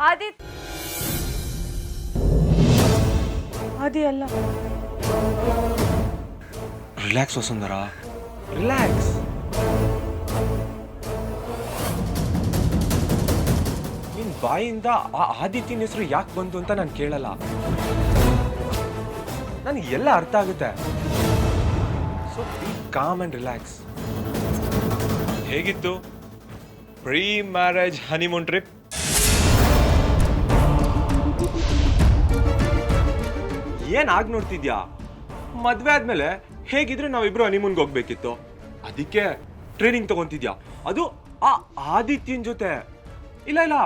ಆದಿತ್ ಆದಿ ಅಲ್ಲ. ರಿಲ್ಯಾಕ್ಸ್ ವಸುಂಧರ, ರಿಲ್ಯಾಕ್ಸ್. ನಿನ್ ಬಾಯಿಂದ ಆ ಆದಿತ್ಯನ ಹೆಸರು ಯಾಕೆ ಬಂತು ಅಂತ ನಾನು ಕೇಳಲ್ಲ. ನನಗೆ ಎಲ್ಲ ಅರ್ಥ ಆಗುತ್ತೆ. So B com and relax. ಹೇಗಿತ್ತು ಪ್ರೀ ಮ್ಯಾರೇಜ್ ಹನಿಮೂನ್ ಟ್ರಿಪ್? ಏನ್ ಆಗ್ ನೋಡ್ತಿದ್ಯಾ? ಮದ್ವೆ ಆದ್ಮೇಲೆ ಹೇಗಿದ್ರೆ ನಾವಿಬ್ರು ಹನಿಮೂನ್ಗೆ ಹೋಗ್ಬೇಕಿತ್ತು, ಅದಕ್ಕೆ ಟ್ರೈನಿಂಗ್ ತಗೊಂತಿದ್ಯಾ, ಅದು ಆ ಆದಿತ್ಯನ್ ಜೊತೆ. ಇಲ್ಲ ಇಲ್ಲ,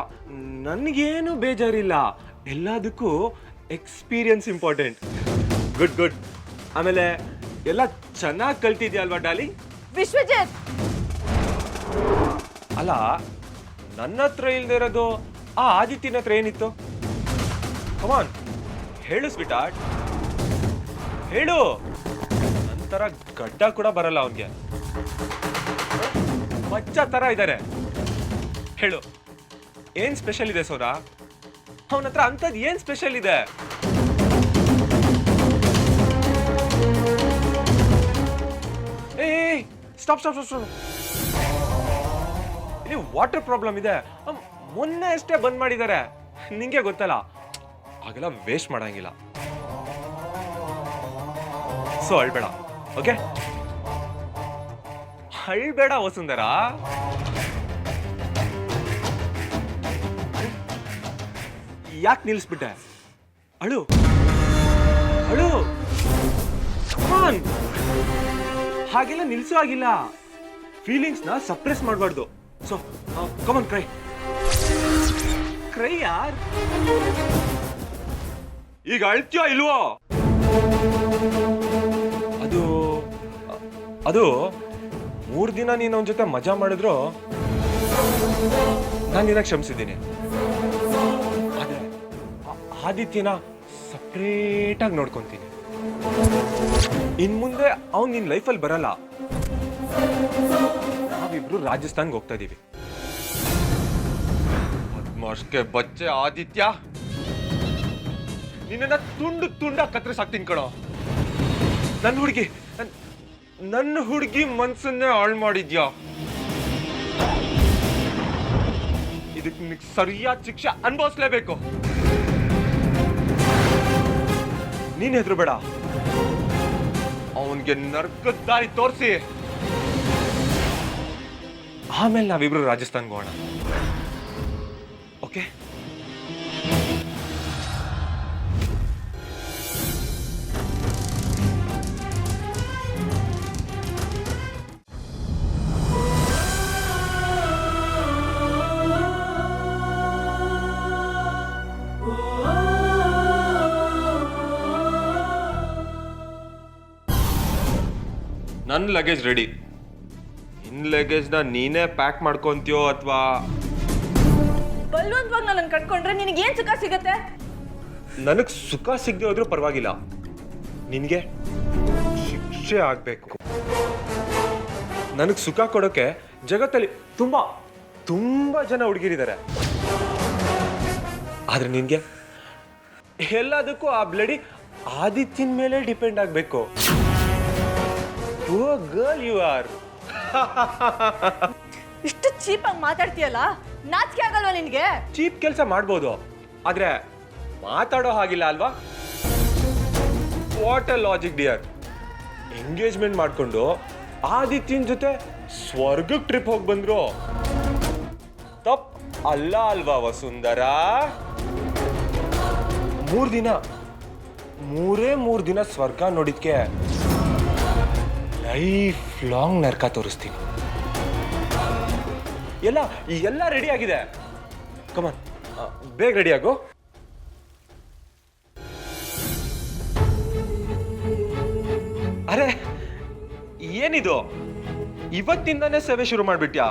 ನನಗೇನು ಬೇಜಾರಿಲ್ಲ, ಎಲ್ಲದಕ್ಕೂ ಎಕ್ಸ್ಪೀರಿಯನ್ಸ್ ಇಂಪಾರ್ಟೆಂಟ್. Good good. ಆಮೇಲೆ ಎಲ್ಲ ಚೆನ್ನಾಗಿ ಕಲ್ತಿದ್ಯಾ ಅಲ್ವಾ ಡಾಲಿ? ವಿಶ್ವಜಿತ್, ಅಲ್ಲ, ನನ್ನ ಹತ್ರ ಇಲ್ದೇ ಇರೋದು ಆ ಆದಿತ್ಯನ ಹತ್ರ ಏನಿತ್ತು? ಕಮಾನ್ ಹೇಳು ಸ್ವೀಟಾರ್ಟ್, ಹೇಳು. ನಂತರ ಗಡ್ಡ ಕೂಡ ಬರಲ್ಲ ಅವನ್ಗೆ, ಮಚ್ಚ ತರ ಇದ್ದಾರೆ. ಹೇಳು, ಏನ್ ಸ್ಪೆಷಲ್ ಇದೆ ಸೋನಾ? ಅವನ ಹತ್ರ ಅಂತದ್ ಏನ್ ಸ್ಪೆಷಲ್ ಇದೆ? ಏ ಸ್ಟಾಪ್ ಸ್ಟಾಪ್ ಸ್ಟಾಪ್. ಇಲ್ಲಿ ವಾಟರ್ ಪ್ರಾಬ್ಲಮ್ ಇದೆ, ಮೊನ್ನೆ ಅಷ್ಟೇ ಬಂದ್ ಮಾಡಿದ್ದಾರೆ, ನಿಂಗೆ ಗೊತ್ತಲ್ಲ. ಹಾಗೆಲ್ಲ ವೇಸ್ಟ್ ಮಾಡಂಗಿಲ್ಲ. ಸೊ ಅಳ್ಬೇಡ, ಓಕೆ? ಅಳ್ಬೇಡ ವಸುಂಧರ. ಯಾಕೆ ನಿಲ್ಲಿಸ್ಬಿಟ್ಟೆ? ಅಳು ಅಳು, ಕಮಾನ್. ಹಾಗೆಲ್ಲ ನಿಲ್ಸೋ ಆಗಿಲ್ಲ. ಫೀಲಿಂಗ್ಸ್ ನ ಸಪ್ರೆಸ್ ಮಾಡಬಾರ್ದು. ಸೊ ಕಮಾನ್, ಕ್ರೈ ಕ್ರೈ ಯಾರ್. ಈಗ ಅಳ್ತೀಯೋ ಇಲ್ವೋ? ಅದು ಅದು 3 ದಿನ ನೀನು ಅವನ ಜೊತೆ ಮಜಾ ಮಾಡಿದ್ರು ನಾನು ನಿನ್ನ ಕ್ಷಮಿಸಿದ್ದೀನಿ. ಅದೇ ಆದಿತ್ಯನ ಸಪ್ರೇಟ್ ಆಗಿ ನೋಡ್ಕೊಂತೀನಿ. ಇನ್ ಮುಂದೆ ಅವ್ನು ನಿನ್ ಲೈಫಲ್ಲಿ ಬರಲ್ಲ. ನಾವಿಬ್ರು ರಾಜಸ್ಥಾನ್ಗೆ ಹೋಗ್ತಾ ಇದೀವಿ. ಪದ್ಮಾಷ್ಕೆ ಬಚ್ಚೆ ಆದಿತ್ಯ, ನಿನ್ನ ತುಂಡು ತುಂಡ ಕತ್ತರಿಸಾಕ್ತೀನಿ ಕಣೋ. ನನ್ನ ಹುಡುಗಿ ಮನ್ಸನ್ನೇ ಹಾಳು ಮಾಡಿದ್ಯಾ. ಇದಕ್ಕೆ ನಿನಗೆ ಸರಿಯಾದ ಶಿಕ್ಷೆ ಅನುಭವಿಸ್ಲೇಬೇಕು. ನೀನ್ ಹೆದ್ರು ಬೇಡ, ಅವನ್ಗೆ ನರ್ಕದ ದಾರಿ ತೋರಿಸಿ ಆಮೇಲೆ ನಾವಿಬ್ರು ರಾಜಸ್ಥಾನ್ಗೆ ಹೋಗೋಣ, ಓಕೆ? ನನ್ನ ಲಗೇಜ್ ರೆಡಿ. ನಿನ್ನ ಲಗೇಜ್ನ ನೀನೇ ಪ್ಯಾಕ್ ಮಾಡ್ಕೊಂತೀಯೋ ಅಥವಾ ಬಲ್ವಂತವಾಗಿ ನನ್ನ ಕಟ್ಕೊಂಡ್ರೆ ನಿನಗೇನ್ ಸುಖ ಸಿಗತ್ತೆ? ನನಗೆ ಸುಖ ಸಿಗದೆ ಹೋದ್ರೂ ಪರವಾಗಿಲ್ಲ, ನಿನಗೆ ಶಿಕ್ಷೆ ಆಗ್ಬೇಕು. ನನಗೆ ಸುಖ ಕೊಡೋಕೆ ಜಗತ್ತಲ್ಲಿ ತುಂಬಾ ತುಂಬಾ ಜನ ಹುಡುಗಿರಿದ್ದಾರೆ, ಆದ್ರೆ ನಿನ್ಗೆ ಎಲ್ಲದಕ್ಕೂ ಆ ಬ್ಲಡಿ ಆದಿತ್ಯನ ಮೇಲೆ ಡಿಪೆಂಡ್ ಆಗ್ಬೇಕು. Poor girl you are. ಇಷ್ಟು ಚೀಪ್ ಆಗಿ ಮಾತಾಡ್ತೀಯಲ್ಲ, ನಾಚಿಕೆ ಆಗಲ್ವಾ ನಿನ್ಗೆ? ಚೀಪ್ ಕೆಲಸ ಮಾಡ್ಬೋದು, ಆದ್ರೆ ಮಾತಾಡೋ ಹಾಗಿಲ್ಲ ಅಲ್ವಾ? What a logic dear. Engagement ಮಾಡ್ಕೊಂಡು ಆದಿತ್ಯನ ಜೊತೆ ಸ್ವರ್ಗಕ್ಕೆ ಟ್ರಿಪ್ ಹೋಗಿ ಬಂದ್ರು ತಪ್ ಅಲ್ಲ ಅಲ್ವಾ ವಸುಂಧರ? 3 ದಿನ ಸ್ವರ್ಗ ನೋಡಿದ್ಕೆ ಲೈಫ್ ಲಾಂಗ್ ನರ್ಕ ತೋರಿಸ್ತೀನಿ. ಎಲ್ಲ ರೆಡಿ ಆಗಿದೆ. ಕಮಾನ್, ಬೇಗ ರೆಡಿ ಆಗು. ಅರೆ ಏನಿದು, ಇವತ್ತಿಂದಾನೇ ಸೇವೆ ಶುರು ಮಾಡ್ಬಿಟ್ಯಾ?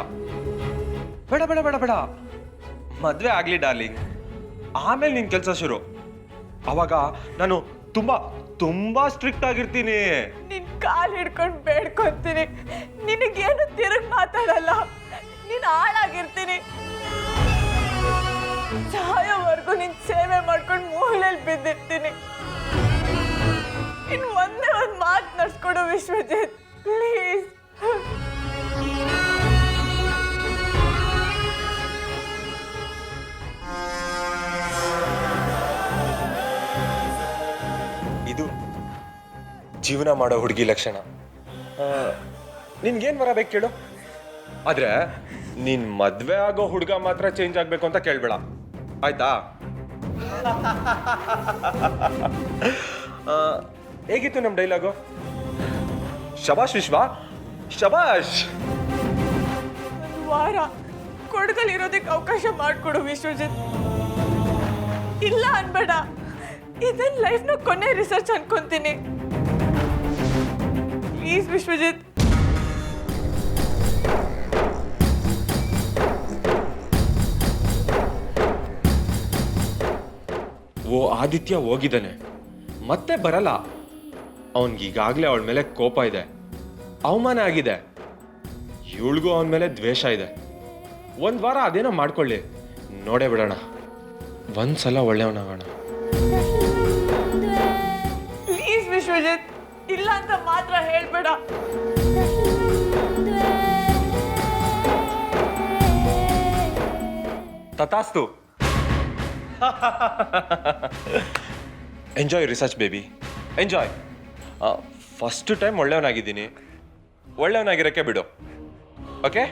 ಬೇಡ ಬೇಡ ಬೇಡ ಬೇಡ, ಮದ್ವೆ ಆಗ್ಲಿ ಡಾರ್ಲಿಂಗ್, ಆಮೇಲೆ ನಿನ್ ಕೆಲಸ ಶುರು. ಅವಾಗ ನಾನು ತುಂಬಾ ತುಂಬಾ ಸ್ಟ್ರಿಕ್ಟ್ ಆಗಿರ್ತೀನಿ. ನಿನ್ ಕಾಲ್ ಹಿಡ್ಕೊಂಡು ಬೇಡ್ಕೊತೀನಿ, ನಿನಗೇನು ತಿರುಗಿ ಮಾತಾಡಲ್ಲ, ನೀನ್ ಹಾಳಾಗಿರ್ತೀನಿ. ಸಹಾಯ ನಿನ್ ಸೇವೆ ಮಾಡ್ಕೊಂಡು ಮೂಲೆಯಲ್ಲಿ ಬಿದ್ದಿರ್ತೀನಿ. ಇನ್ನು ಒಂದೇ ಒಂದು ಮಾತು ನಡ್ಸ್ಕೊಡು ವಿಶ್ವಜಿತ್, ಪ್ಲೀಸ್. ಇದು ಜೀವನ ಮಾಡೋ ಹುಡುಗಿ ಲಕ್ಷಣ. ನಿನ್ಗೇನ್ ಬರಬೇಕು ಕೇಳು, ಆದ್ರೆ ನೀನ್ ಮದ್ವೆ ಆಗೋ ಹುಡುಗ ಮಾತ್ರ ಚೇಂಜ್ ಆಗ್ಬೇಕು ಅಂತ ಕೇಳ್ಬೇಡ, ಆಯ್ತಾ? ಹೇಗಿತ್ತು ನಮ್ ಡೈಲಾಗು? ಶಬಾಷ್ ವಿಶ್ವ, ಶಬಾಷ್. ಒಂದು ವಾರ ಕೊಡಗಲ್ಲಿರೋದಕ್ಕೆ ಅವಕಾಶ ಮಾಡಿಕೊಡು ವಿಶ್ವಜಿತ್. ಇಲ್ಲ ಅನ್ಬೇಡ, ಇದನ್ನ ಲೈಫ್ನ ಕೊನೆ ರಿಸರ್ಚ್ ಅನ್ಕೊಂತೀನಿ. ಪ್ಲೀಸ್ ವಿಶ್ವಜಿತ್. ಓ ಆದಿತ್ಯ ಹೋಗಿದ್ದಾನೆ, ಮತ್ತೆ ಬರಲ್ಲ. ಅವನ್ಗೀಗಾಗ್ಲೇ ಅವಳ ಮೇಲೆ ಕೋಪ ಇದೆ, ಅವಮಾನ ಆಗಿದೆ. ಇವಳಿಗೂ ಅವನ ಮೇಲೆ ದ್ವೇಷ ಇದೆ. ಒಂದ್ ವಾರ ಅದೇನೋ ಮಾಡ್ಕೊಳ್ಳಿ, ನೋಡೇ ಬಿಡೋಣ. ಒಂದ್ಸಲ ಒಳ್ಳೆಯವನಾಗೋಣ. ಪ್ಲೀಸ್ ವಿಶ್ವಜಿತ್, ಇಲ್ಲ ಅಂತ ಮಾತ್ರ ಹೇಳ್ಬೇಡ. ತಥಾಸ್ತು. Enjoy research baby, enjoy. First time ಒಳ್ಳೆಯವನಾಗಿದ್ದೀನಿ, ಒಳ್ಳೆಯವನಾಗಿರಕ್ಕೆ ಬಿಡು, ಓಕೆ?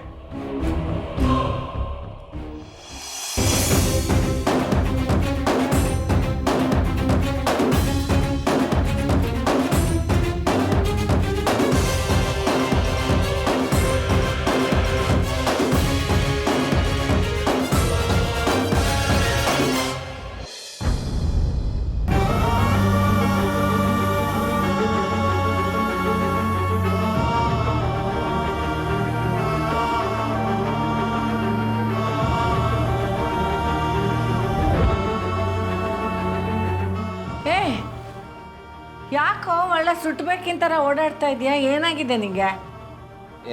ಯಾಕೋ ಒಳ್ಳೆ ಸುಟ್ಬೇಕಿಂತರ ಓಡಾಡ್ತಾ ಇದೆಯಾ? ಏನಾಗಿದೆ ನಿಂಗೆ?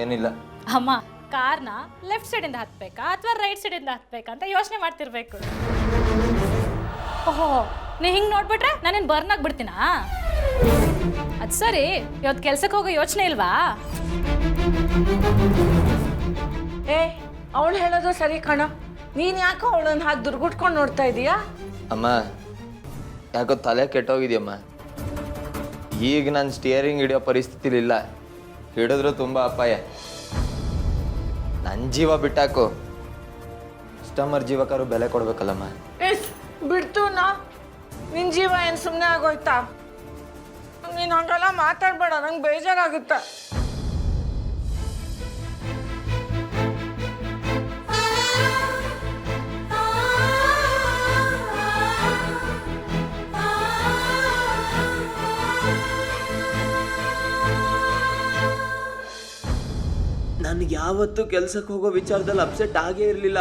ಏನಿಲ್ಲ ಅಮ್ಮ, ಕಾರ್ನ ಲೆಫ್ಟ್ ಸೈಡಿಂದ ಹತ್ಬೇಕಾ ಅಥವಾ ರೈಟ್ ಸೈಡಿಂದ ಹತ್ಬೇಕಾ ಅಂತ ಯೋಚನೆ ಮಾಡ್ತಿರ್ಬೇಕು. ಓಹೋ, ನೀ ಹಿಂಗೆ ನೋಡ್ಬಿಟ್ರೆ ನಾನೇನು ಬರ್ನ್ ಆಗ್ಬಿಡ್ತೀನಾ? ಅದು ಸರಿ, ಇವತ್ತು ಕೆಲ್ಸಕ್ಕೆ ಹೋಗೋ ಯೋಚನೆ ಇಲ್ವಾ? ಅವಳು ಹೇಳೋದು ಸರಿ ಕಣ. ನೀನು ಯಾಕೋ ಅವಳನ್ನ ಹಾಗೆ ದುರ್ಗುಟ್ಕೊಂಡು ನೋಡ್ತಾ ಇದೀಯಾ? ಅಮ್ಮ, ಯಾಕೋ ತಲೆ ಕೆಟ್ಟೋಗಿದ್ಯಮ್ಮ. ಈಗ ನಾನು ಸ್ಟಿಯರಿಂಗ್ ಹಿಡಿಯೋ ಪರಿಸ್ಥಿತಿಲಿಲ್ಲ, ಹಿಡಿದ್ರು ತುಂಬ ಅಪಾಯ. ನನ್ನ ಜೀವ ಬಿಟ್ಟಾಕು, ಕಸ್ಟಮರ್ ಜೀವಕ್ಕಾರು ಬೆಲೆ ಕೊಡ್ಬೇಕಲ್ಲಮ್ಮ. ಬಿಡ್ತು ನಾ, ನಿನ್ನ ಜೀವ ಏನು ಸುಮ್ಮನೆ ಆಗೋಯ್ತಾ? ನೀನು ಹಂಗೆಲ್ಲ ಮಾತಾಡ್ಬೇಡ, ನಂಗೆ ಬೇಜಾರಾಗುತ್ತೆ. ನನಗೆ ಯಾವತ್ತೂ ಕೆಲ್ಸಕ್ಕೆ ಹೋಗೋ ವಿಚಾರದಲ್ಲಿ ಅಪ್ಸೆಟ್ ಆಗೇ ಇರಲಿಲ್ಲ.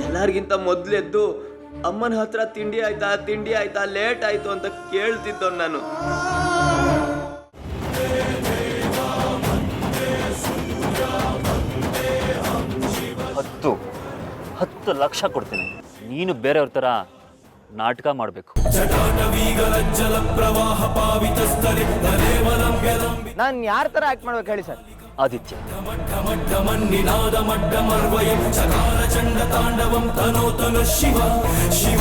ಎಲ್ಲರಿಗಿಂತ ಮೊದಲೆದ್ದು ಅಮ್ಮನ ಹತ್ರ ತಿಂಡಿ ಆಯ್ತಾ ಲೇಟ್ ಆಯ್ತು ಅಂತ ಕೇಳ್ತಿದ್ದವ್ ನಾನು. ಹತ್ತು ಲಕ್ಷ ಕೊಡ್ತೀನಿ, ನೀನು ಬೇರೆಯವ್ರ ಥರ ನಾಟಕ ಮಾಡಬೇಕು. ನಾನು ಯಾರ ಥರ ಆ್ಯಕ್ಟ್ ಮಾಡ್ಬೇಕು ಹೇಳಿ ಸರ್? ಆದಿತ್ಯ. ಶಿವ ಶಿವ